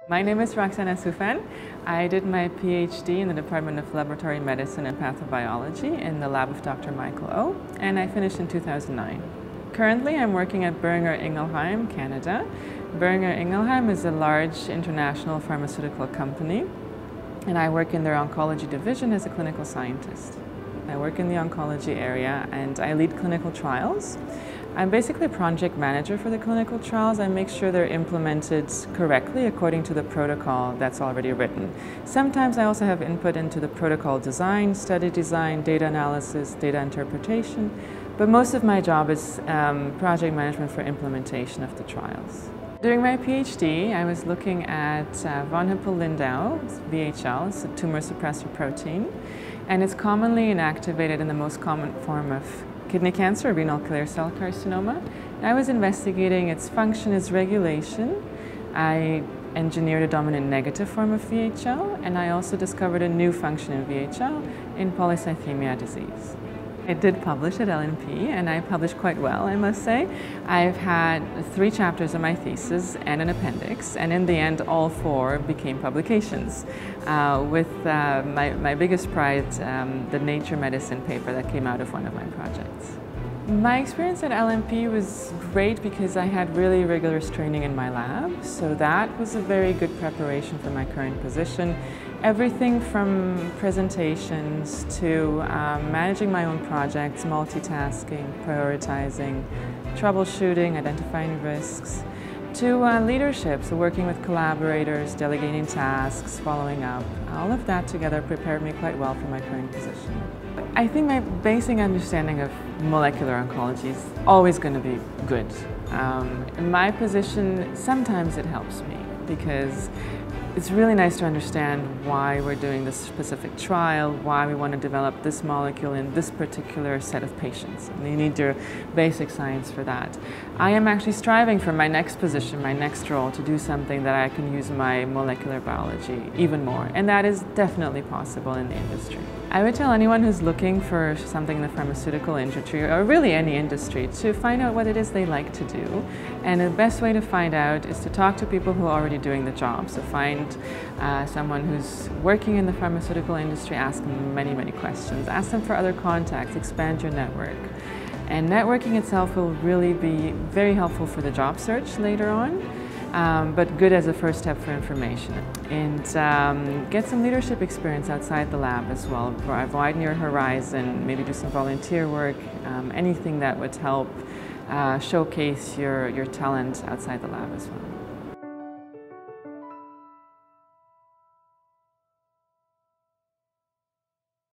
My name is Roxana Sufan. I did my PhD in the Department of Laboratory Medicine and Pathobiology in the lab of Dr. Michael O, and I finished in 2009. Currently, I'm working at Boehringer Ingelheim, Canada. Boehringer Ingelheim is a large international pharmaceutical company, and I work in their oncology division as a clinical scientist. I work in the oncology area and I lead clinical trials. I'm basically a project manager for the clinical trials. I make sure they're implemented correctly according to the protocol that's already written. Sometimes I also have input into the protocol design, study design, data analysis, data interpretation, but most of my job is project management for implementation of the trials. During my PhD, I was looking at von Hippel-Lindau, VHL, it's a tumor suppressor protein, and it's commonly inactivated in the most common form of kidney cancer, renal clear cell carcinoma. I was investigating its function as regulation. I engineered a dominant negative form of VHL, and I also discovered a new function in VHL in polycythemia disease. I did publish at LNP, and I published quite well, I must say. I've had 3 chapters of my thesis and an appendix, and in the end, all 4 became publications. With my biggest pride, the Nature Medicine paper that came out of one of my projects. My experience at LNP was great because I had really rigorous training in my lab, so that was a very good preparation for my current position. Everything from presentations to managing my own projects, multitasking, prioritizing, troubleshooting, identifying risks, to leadership, so working with collaborators, delegating tasks, following up. All of that together prepared me quite well for my current position. I think my basic understanding of molecular oncology is always going to be good. In my position, sometimes it helps me because it's really nice to understand why we're doing this specific trial, why we want to develop this molecule in this particular set of patients. And you need your basic science for that. I am actually striving for my next position, my next role, to do something that I can use my molecular biology even more. And that is definitely possible in the industry. I would tell anyone who's looking for something in the pharmaceutical industry, or really any industry, to find out what it is they like to do. And the best way to find out is to talk to people who are already doing the job. So find someone who's working in the pharmaceutical industry, ask them many, many questions. Ask them for other contacts, expand your network. And networking itself will really be very helpful for the job search later on. But good as a first step for information. And get some leadership experience outside the lab as well. Widen your horizon, maybe do some volunteer work, anything that would help showcase your talent outside the lab as well.